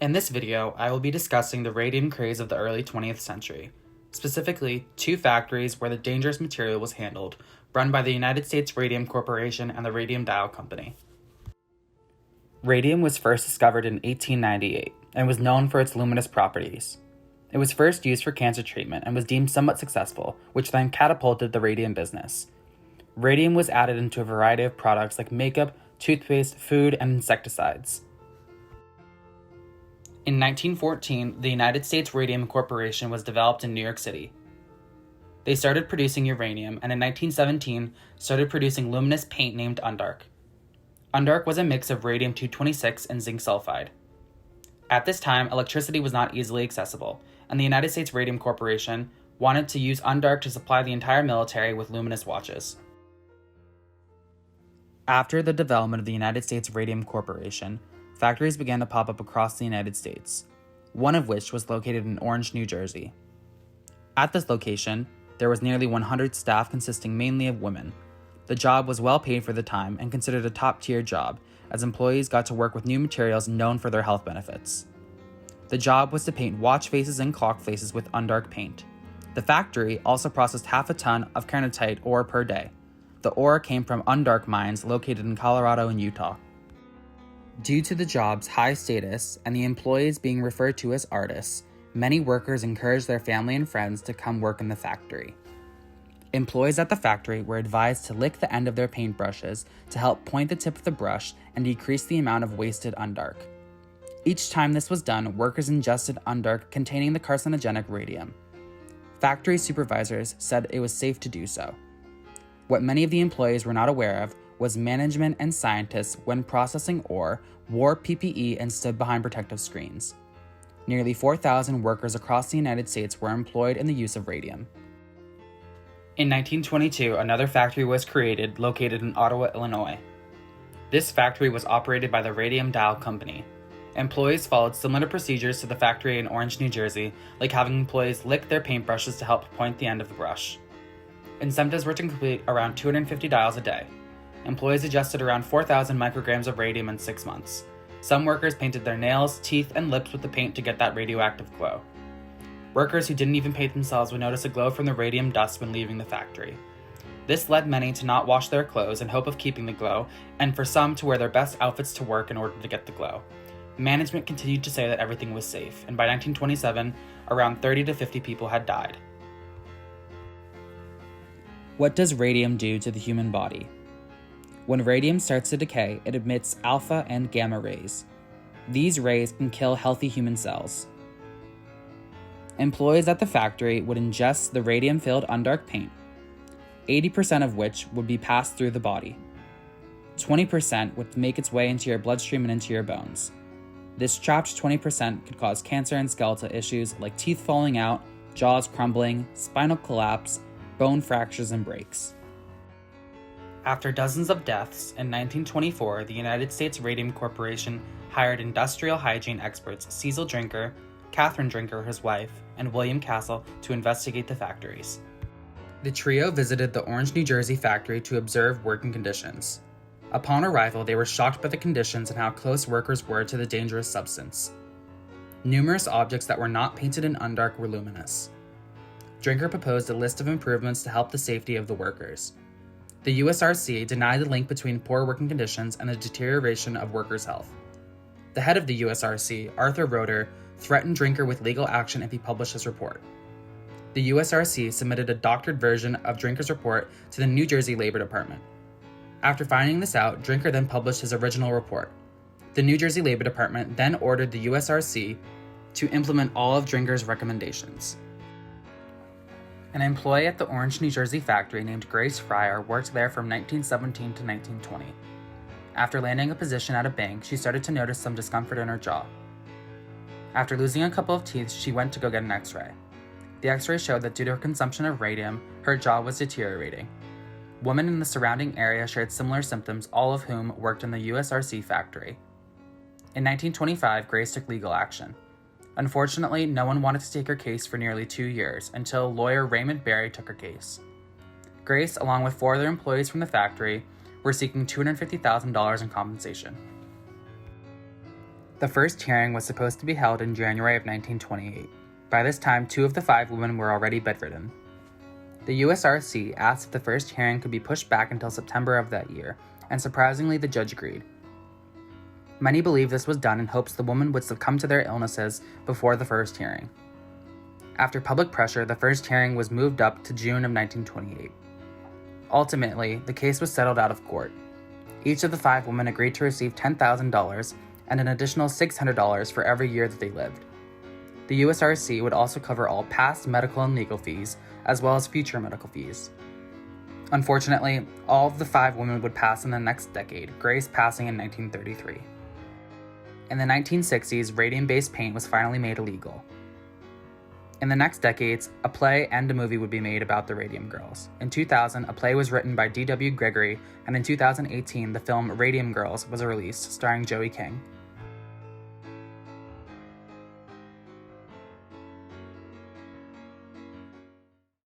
In this video, I will be discussing the radium craze of the early 20th century, specifically two factories where the dangerous material was handled, run by the United States Radium Corporation and the Radium Dial Company. Radium was first discovered in 1898 and was known for its luminous properties. It was first used for cancer treatment and was deemed somewhat successful, which then catapulted the radium business. Radium was added into a variety of products like makeup, toothpaste, food, and insecticides. In 1914, the United States Radium Corporation was developed in New York City. They started producing uranium, and in 1917 started producing luminous paint named Undark. Undark was a mix of radium-226 and zinc sulfide. At this time, electricity was not easily accessible, and the United States Radium Corporation wanted to use Undark to supply the entire military with luminous watches. After the development of the United States Radium Corporation, factories began to pop up across the United States, one of which was located in Orange, New Jersey. At this location, there was nearly 100 staff consisting mainly of women. The job was well paid for the time and considered a top-tier job, as employees got to work with new materials known for their health benefits. The job was to paint watch faces and clock faces with Undark paint. The factory also processed half a ton of carnotite ore per day. The ore came from Undark mines located in Colorado and Utah. Due to the job's high status and the employees being referred to as artists, many workers encouraged their family and friends to come work in the factory. Employees at the factory were advised to lick the end of their paintbrushes to help point the tip of the brush and decrease the amount of wasted Undark. Each time this was done, workers ingested Undark containing the carcinogenic radium. Factory supervisors said it was safe to do so. What many of the employees were not aware of was management and scientists, when processing ore, wore PPE and stood behind protective screens. Nearly 4,000 workers across the United States were employed in the use of radium. In 1922, another factory was created located in Ottawa, Illinois. This factory was operated by the Radium Dial Company. Employees followed similar procedures to the factory in Orange, New Jersey, like having employees lick their paintbrushes to help point the end of the brush. Incentives were to complete around 250 dials a day. Employees adjusted around 4,000 micrograms of radium in 6 months. Some workers painted their nails, teeth, and lips with the paint to get that radioactive glow. Workers who didn't even paint themselves would notice a glow from the radium dust when leaving the factory. This led many to not wash their clothes in hope of keeping the glow, and for some to wear their best outfits to work in order to get the glow. Management continued to say that everything was safe, and by 1927, around 30 to 50 people had died. What does radium do to the human body? When radium starts to decay, it emits alpha and gamma rays. These rays can kill healthy human cells. Employees at the factory would ingest the radium-filled Undark paint, 80% of which would be passed through the body. 20% would make its way into your bloodstream and into your bones. This trapped 20% could cause cancer and skeletal issues like teeth falling out, jaws crumbling, spinal collapse, bone fractures, and breaks. After dozens of deaths, in 1924, the United States Radium Corporation hired industrial hygiene experts Cecil Drinker, Catherine Drinker, his wife, and William Castle to investigate the factories. The trio visited the Orange, New Jersey factory to observe working conditions. Upon arrival, they were shocked by the conditions and how close workers were to the dangerous substance. Numerous objects that were not painted in Undark were luminous. Drinker proposed a list of improvements to help the safety of the workers. The Usrc denied the link between poor working conditions and the deterioration of workers' health. The head of the Usrc, Arthur Roeder, threatened Drinker with legal action if he published his report. The Usrc submitted a doctored version of Drinker's report to the New Jersey Labor Department. After finding this out, Drinker then published his original report. The New Jersey Labor Department then ordered the Usrc to implement all of Drinker's recommendations. An employee at the Orange, New Jersey factory named Grace Fryer worked there from 1917 to 1920. After landing a position at a bank, she started to notice some discomfort in her jaw. After losing a couple of teeth, she went to go get an x-ray. The x-ray showed that due to her consumption of radium, her jaw was deteriorating. Women in the surrounding area shared similar symptoms, all of whom worked in the Usrc factory. In 1925, Grace took legal action. Unfortunately, no one wanted to take her case for nearly 2 years, until lawyer Raymond Berry took her case. Grace, along with 4 other employees from the factory, were seeking $250,000 in compensation. The first hearing was supposed to be held in January of 1928. By this time, 2 of the 5 women were already bedridden. The Usrc asked if the first hearing could be pushed back until September of that year, and surprisingly, the judge agreed. Many believe this was done in hopes the women would succumb to their illnesses before the first hearing. After public pressure, the first hearing was moved up to June of 1928. Ultimately, the case was settled out of court. Each of the 5 women agreed to receive $10,000 and an additional $600 for every year that they lived. The Usrc would also cover all past medical and legal fees, as well as future medical fees. Unfortunately, all of the 5 women would pass in the next decade, Grace passing in 1933. In the 1960s, radium-based paint was finally made illegal. In the next decades, a play and a movie would be made about the Radium Girls. In 2000, a play was written by D.W. Gregory, and in 2018, the film Radium Girls was released, starring Joey King.